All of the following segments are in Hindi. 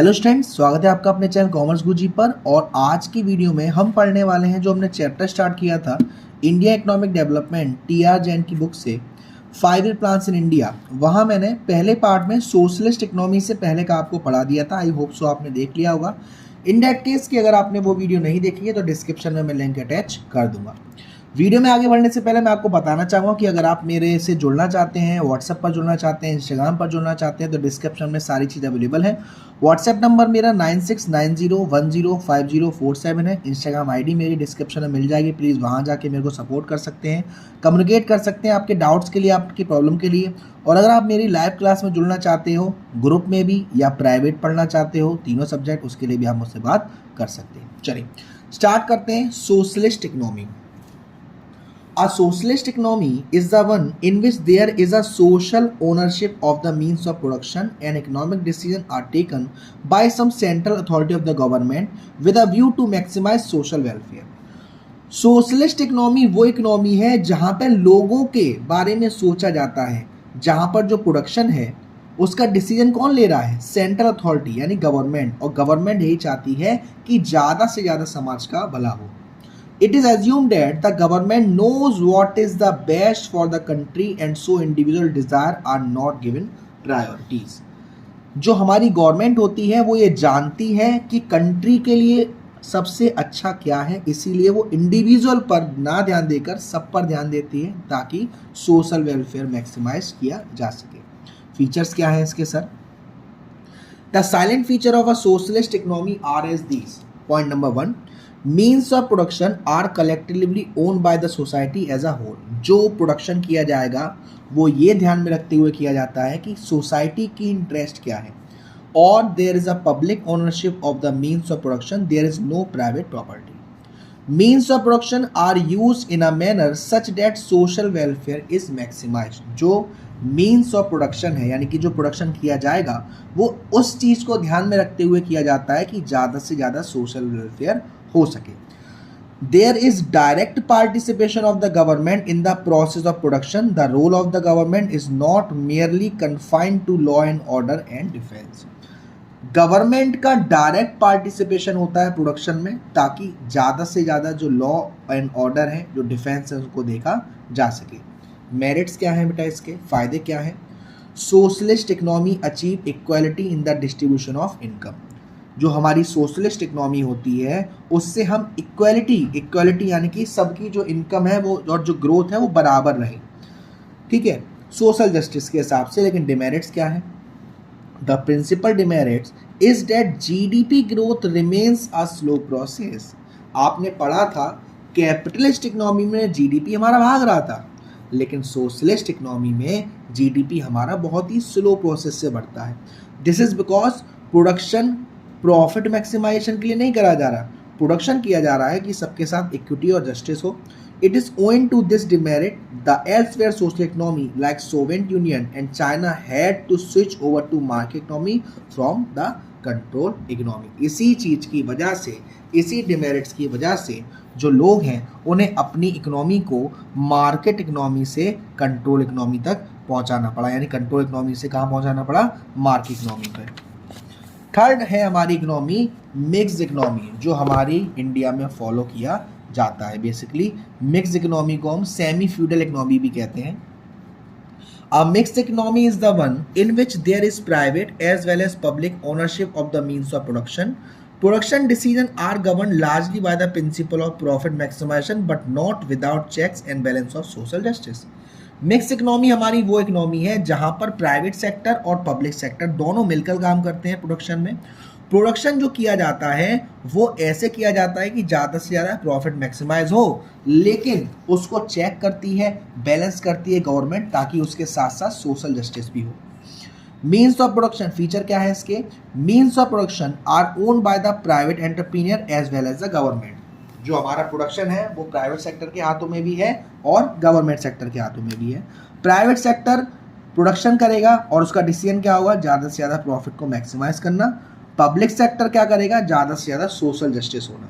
हेलो स्टूडेंट्स, स्वागत है आपका अपने चैनल कॉमर्स गुरुजी पर। और आज की वीडियो में हम पढ़ने वाले हैं जो हमने चैप्टर स्टार्ट किया था India economic development TR. Jain की बुक से 5 ईयर प्लान्स इन इंडिया। वहाँ मैंने पहले पार्ट में सोशलिस्ट इकोनॉमी से पहले का आपको पढ़ा दिया था। आई होप सो आपने देख लिया होगा। इन दैट केस कि अगर आपने वो वीडियो नहीं देखी है तो डिस्क्रिप्शन में मैं लिंक अटैच कर दूंगा। वीडियो में आगे बढ़ने से पहले मैं आपको बताना चाहूँगा कि अगर आप मेरे से जुड़ना चाहते हैं, व्हाट्सएप पर जुड़ना चाहते हैं, इंस्टाग्राम पर जुड़ना चाहते हैं तो डिस्क्रिप्शन में सारी चीज़ अवेलेबल है। व्हाट्सएप नंबर मेरा 9690105047 है। इंस्टाग्राम आईडी मेरी डिस्क्रिप्शन में मिल जाएगी। प्लीज़ वहाँ जाके मेरे को सपोर्ट कर सकते हैं, कम्युनिकेट कर सकते हैं आपके डाउट्स के लिए, आपकी प्रॉब्लम के लिए। और अगर आप मेरी लाइव क्लास में जुड़ना चाहते हो, ग्रुप में भी या प्राइवेट पढ़ना चाहते हो, तीनों सब्जेक्ट, उसके लिए भी आप मुझसे बात कर सकते हैं। चलिए स्टार्ट करते हैं। Socialist economy. A socialist economy is the one in which there is a social ownership of the means of production and economic decisions are taken by some central authority of the government with a view to maximize social welfare. Socialist economy वो इकोनॉमी है जहाँ पर लोगों के बारे में सोचा जाता है, जहाँ पर जो प्रोडक्शन है उसका डिसीजन कौन ले रहा है? सेंट्रल अथॉरिटी यानी गवर्नमेंट। और गवर्नमेंट यही चाहती है कि ज़्यादा से ज़्यादा समाज का भला हो। It is assumed that the government knows what is the best for the country and so individual desire are not given priorities. जो हमारी गवर्नमेंट होती है वो ये जानती है कि कंट्री के लिए सबसे अच्छा क्या है, इसीलिए वो इंडिविजुअल पर ना ध्यान देकर सब पर ध्यान देती है ताकि सोशल वेलफेयर मैक्सिमाइज किया जा सके। फीचर्स क्या है इसके sir? The silent feature of a socialist economy are as these. Point number 1, means of production are collectively own by the society as a whole. जो प्रोडक्शन किया जाएगा वो ये ध्यान में रखते हुए किया जाता है कि सोसाइटी की इंटरेस्ट क्या है। और there is a public ownership of the means of production, there is no private property. Means of production are use in a manner such that social welfare is maximize. जो मीन्स ऑफ प्रोडक्शन है यानी कि जो प्रोडक्शन किया जाएगा वो उस चीज़ को ध्यान में रखते हुए किया जाता है कि ज़्यादा से ज़्यादा सोशल वेलफेयर हो सके। There is direct participation of the government in the process of production. The role of the government is not merely confined to law and order and defense. Government का डायरेक्ट पार्टिसिपेशन होता है प्रोडक्शन में ताकि ज़्यादा से ज़्यादा जो लॉ एंड ऑर्डर है, जो डिफेंस है, उसको देखा जा सके। मेरिट्स क्या है बेटा, इसके फ़ायदे क्या है? Socialist economy achieve equality in the distribution of income. जो हमारी सोशलिस्ट इकोनॉमी होती है उससे हम इक्वालिटी यानी कि सबकी जो इनकम है वो और जो ग्रोथ है वो बराबर रहे, ठीक है, सोशल जस्टिस के हिसाब से। लेकिन डिमेरिट्स क्या है? The principal demerits is that GDP growth remains a slow process. आपने पढ़ा था कैपिटलिस्ट इकोनॉमी में जीडीपी हमारा भाग रहा था, लेकिन सोशलिस्ट इकोनॉमी में जीडीपी हमारा बहुत ही स्लो प्रोसेस से बढ़ता है। This is because production profit maximization के लिए नहीं करा जा रहा, प्रोडक्शन किया जा रहा है कि सबके साथ इक्विटी और जस्टिस हो। It is owing to this demerit the elsewhere social economy like Soviet Union and China had to switch over to market economy from the control economy. इसी चीज़ की वजह से, इसी डिमेरिट्स की वजह से जो लोग हैं उन्हें अपनी इकोनॉमी को मार्केट इकोनॉमी से कंट्रोल इकोनॉमी तक पहुंचाना पड़ा। यानी कंट्रोल इकोनॉमी से कहाँ पहुंचाना पड़ा? मार्केट इकोनॉमी पर। थर्ड है हमारी इकोनॉमी मिक्स्ड इकोनॉमी, जो हमारी इंडिया में फॉलो किया जाता है। बेसिकली मिक्स्ड इकोनॉमी को हम सेमी फ्यूडल इकोनॉमी भी कहते हैं। A mixed economy is the one in which there is private as well as public ownership of the means of production. Production decisions are governed largely by the principle of profit maximization but not without checks and balance of social justice. Mix economy हमारी वो इकोनॉमी है जहाँ पर प्राइवेट सेक्टर और पब्लिक सेक्टर दोनों मिलकर काम करते हैं प्रोडक्शन में। प्रोडक्शन जो किया जाता है वो ऐसे किया जाता है कि ज़्यादा से ज़्यादा प्रॉफिट मैक्सिमाइज हो, लेकिन उसको चेक करती है, बैलेंस करती है गवर्नमेंट ताकि उसके साथ साथ सोशल जस्टिस भी हो। मीन्स ऑफ प्रोडक्शन, फीचर क्या है इसके? Means of production are own by the private entrepreneur as well as the government. जो हमारा प्रोडक्शन है वो प्राइवेट सेक्टर के हाथों में भी है और गवर्नमेंट सेक्टर के हाथों में भी है। प्राइवेट सेक्टर प्रोडक्शन करेगा और उसका डिसीजन क्या होगा? ज़्यादा से ज़्यादा प्रॉफिट को मैक्सिमाइज करना। पब्लिक सेक्टर क्या करेगा? ज़्यादा से ज़्यादा सोशल जस्टिस होना।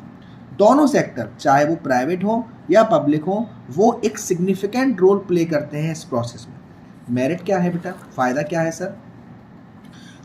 दोनों सेक्टर, चाहे वो प्राइवेट हो या पब्लिक हो, वो एक सिग्निफिकेंट रोल प्ले करते हैं इस प्रोसेस में। मेरिट क्या है बेटा, फ़ायदा क्या है sir?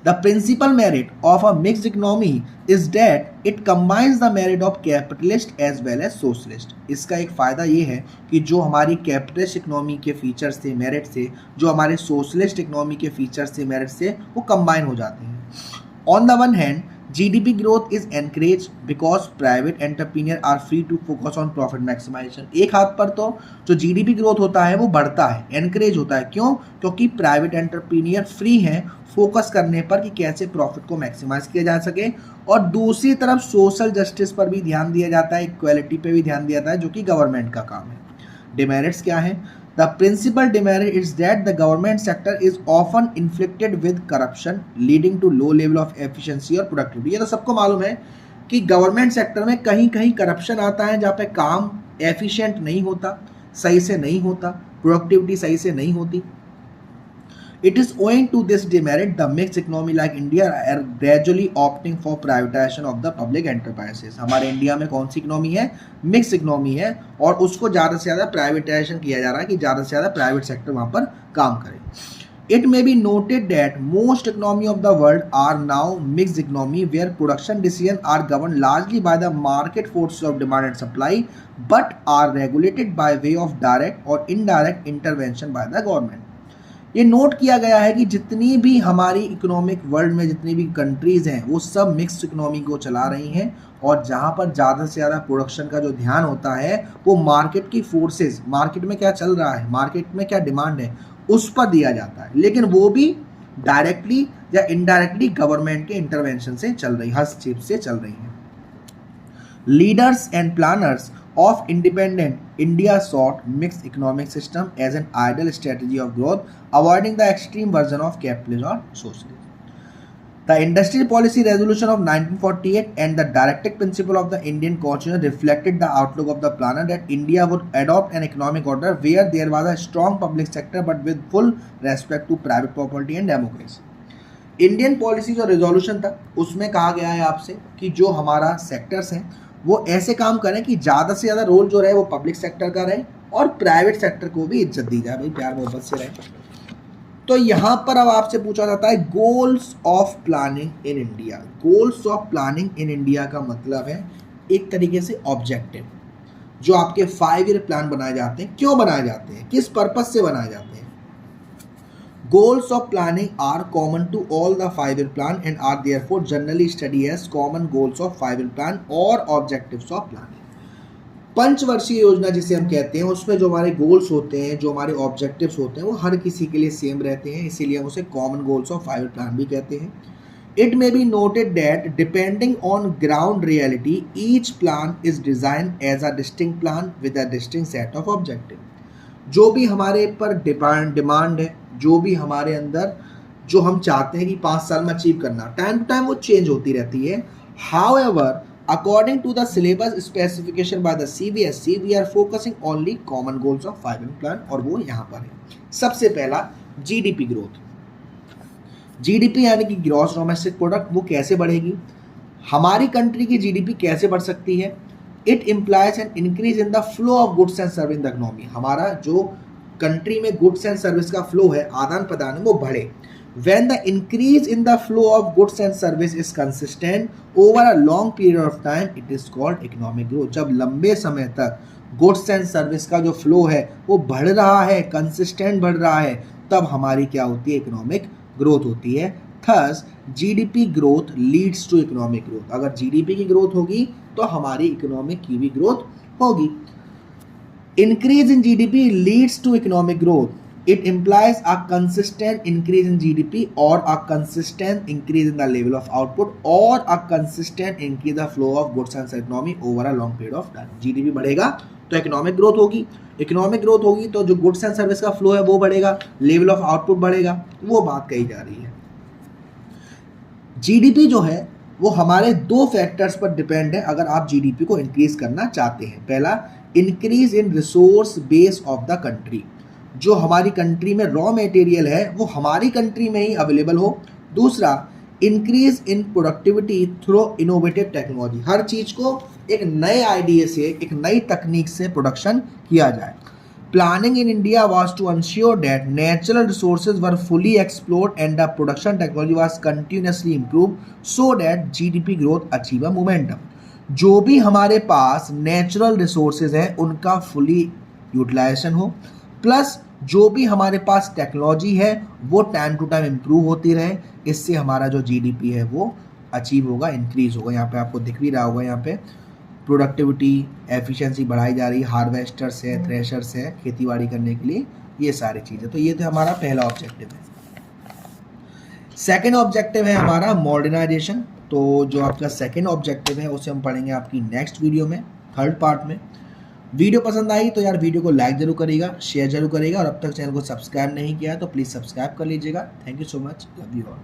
The principal merit of a mixed economy is that it combines the merit of capitalist as well as socialist. इसका एक फ़ायदा ये है कि जो हमारी कैपिटलिस्ट इकोनॉमी के फीचर्स थे, मेरिट से, जो हमारे सोशलिस्ट इकोनॉमी के फीचर्स थे, मेरिट से, वो कंबाइन हो जाते हैं। On the one hand GDP growth is encouraged because private entrepreneurs are free to focus on profit maximization। एक हाथ पर तो जो GDP ग्रोथ होता है वो बढ़ता है, एनकरेज होता है। क्यों? क्योंकि प्राइवेट एंटरप्रीनियर फ्री हैं फोकस करने पर कि कैसे प्रॉफिट को मैक्सिमाइज किया जा सके। और दूसरी तरफ सोशल जस्टिस पर भी ध्यान दिया जाता है, इक्वालिटी पे भी ध्यान दिया जाता है, जो कि गवर्नमेंट का काम है। डिमेरिट्स क्या है? The principal demerit is that the government sector is often inflicted with corruption, leading to low level of efficiency और productivity। ये तो सबको मालूम है कि गवर्नमेंट सेक्टर में कहीं कहीं करप्शन आता है, जहाँ पे काम एफिशिएंट नहीं होता, सही से नहीं होता, प्रोडक्टिविटी सही से नहीं होती। It is owing to this demerit the mixed economy like India are gradually opting for privatization of the public enterprises। हमारे इंडिया में कौन सी इकोनॉमी है? मिक्स इकोनॉमी है, और उसको ज़्यादा से ज़्यादा प्राइवेटाइजेशन किया जा रहा है कि ज़्यादा से ज़्यादा प्राइवेट सेक्टर वहाँ पर काम करे। It may be noted that most economy of the world are now mixed economy where production decisions are governed largely by the market forces of demand and supply but are regulated by way of direct or indirect intervention by the government। ये नोट किया गया है कि जितनी भी हमारी इकोनॉमिक वर्ल्ड में जितनी भी कंट्रीज़ हैं वो सब मिक्स्ड इकोनॉमी को चला रही हैं, और जहाँ पर ज़्यादा से ज़्यादा प्रोडक्शन का जो ध्यान होता है वो मार्केट की फोर्सेस, मार्केट में क्या चल रहा है, मार्केट में क्या डिमांड है, उस पर दिया जाता है। लेकिन वो भी डायरेक्टली या इनडायरेक्टली गवर्नमेंट के इंटरवेंशन से चल रही, हस्तक्षेप से चल रही हैं। Leaders and planners of independent India sought mixed economic system as an ideal strategy of growth, avoiding the extreme version of capitalism or socialism। The Industrial Policy Resolution of 1948 and the directive principle of the Indian Constitution reflected the outlook of the planner that India would adopt an economic order where there was a strong public sector but with full respect to private property and democracy। Indian policy जो रेजोल्यूशन था उसमें कहा गया है आपसे कि जो हमारा सेक्टर्स हैं वो ऐसे काम करें कि ज़्यादा से ज़्यादा रोल जो रहे वो पब्लिक सेक्टर का रहे और प्राइवेट सेक्टर को भी इज्जत दी जाए, भाई प्यार मोहब्बत से रहे। तो यहाँ पर अब आपसे पूछा जाता है goals of planning in India. Goals of planning in India का मतलब है एक तरीके से ऑब्जेक्टिव, जो आपके 5 ईयर प्लान बनाए जाते हैं। क्यों बनाए जाते हैं, किस पर्पज से बनाए जाते हैं? Goals of planning are common to all the 5-year plan and are therefore generally studied as common goals of 5-year plan or objectives of planning। पंचवर्षीय योजना जिसे हम कहते हैं उसमें जो हमारे गोल्स होते हैं, जो हमारे ऑब्जेक्टिव्स होते हैं, वो हर किसी के लिए सेम रहते हैं, इसीलिए हम उसे common goals of 5-year plan भी कहते हैं। It may be noted that depending on ground reality, each plan is designed as a distinct plan with a distinct set of objectives। जो भी हमारे पर डिमांड है, जो भी हमारे अंदर जो हम चाहते हैं कि 5 साल में अचीव करना, टाइम टू टाइम वो चेंज होती रहती है। However according to the syllabus specification by the CBSE we are focusing only common goals of 5-year plan, और वो यहाँ पर है। सबसे पहला GDP ग्रोथ। GDP यानी कि ग्रॉस डोमेस्टिक प्रोडक्ट, वो कैसे बढ़ेगी, हमारी कंट्री की GDP कैसे बढ़ सकती है? It implies an increase in the flow of goods and service in the economy. हमारा जो कंट्री में गुड्स एंड सर्विस का फ्लो है, आदान प्रदान है, वो बढ़े। When the increase in the flow of goods and service is consistent over a long period of time, it is called economic growth. जब लंबे समय तक गुड्स एंड सर्विस का जो फ्लो है वो बढ़ रहा है, कंसिस्टेंट बढ़ रहा है, तब हमारी क्या होती है? इकोनॉमिक ग्रोथ होती है। Thus GDP growth leads to economic growth. अगर GDP की ग्रोथ होगी तो हमारी इकोनॉमिक की भी ग्रोथ होगी। Increase in GDP leads to economic growth. It implies a consistent increase in GDP और a consistent increase in the level of output और a consistent increase the flow of goods and economy over a long period of time. GDP बढ़ेगा तो इकोनॉमिक ग्रोथ होगी, इकोनॉमिक ग्रोथ होगी तो जो गुड्स एंड सर्विस का फ्लो है वो बढ़ेगा, लेवल ऑफ आउटपुट बढ़ेगा, वो बात कही जा रही है। GDP जो है वो हमारे 2 फैक्टर्स पर डिपेंड है अगर आप GDP को इंक्रीज करना चाहते हैं। पहला, increase in resource base of the country, जो हमारी कंट्री में रॉ मटेरियल है वो हमारी कंट्री में ही अवेलेबल हो। दूसरा, increase in productivity through innovative technology, हर चीज़ को एक नए आइडिया से, एक नई तकनीक से प्रोडक्शन किया जाए। Planning in India was to ensure that natural resources were fully explored and the production technology was continuously improved so that GDP growth achieve a momentum. जो भी हमारे पास नेचुरल रिसोर्सेज हैं उनका फुली यूटिलाइजेशन हो, प्लस जो भी हमारे पास टेक्नोलॉजी है वो टाइम टू टाइम इम्प्रूव होती रहे, इससे हमारा जो जीडीपी है वो अचीव होगा, इंक्रीज होगा। यहाँ पे आपको दिख भी रहा होगा, यहाँ पे प्रोडक्टिविटी एफिशिएंसी बढ़ाई जा रही है, हार्वेस्टर्स है, थ्रेशर्स है खेतीबाड़ी करने के लिए, ये सारी चीज़ें। तो ये तो हमारा पहला ऑब्जेक्टिव है। सेकेंड ऑब्जेक्टिव है हमारा मॉडर्नाइजेशन। तो जो आपका सेकेंड ऑब्जेक्टिव है उसे हम पढ़ेंगे आपकी नेक्स्ट वीडियो में, थर्ड पार्ट में। वीडियो पसंद आई तो यार वीडियो को लाइक जरूर करिएगा, शेयर जरूर करिएगा, और अब तक चैनल को सब्सक्राइब नहीं किया है तो प्लीज़ सब्सक्राइब कर लीजिएगा। Thank you so much, love you all.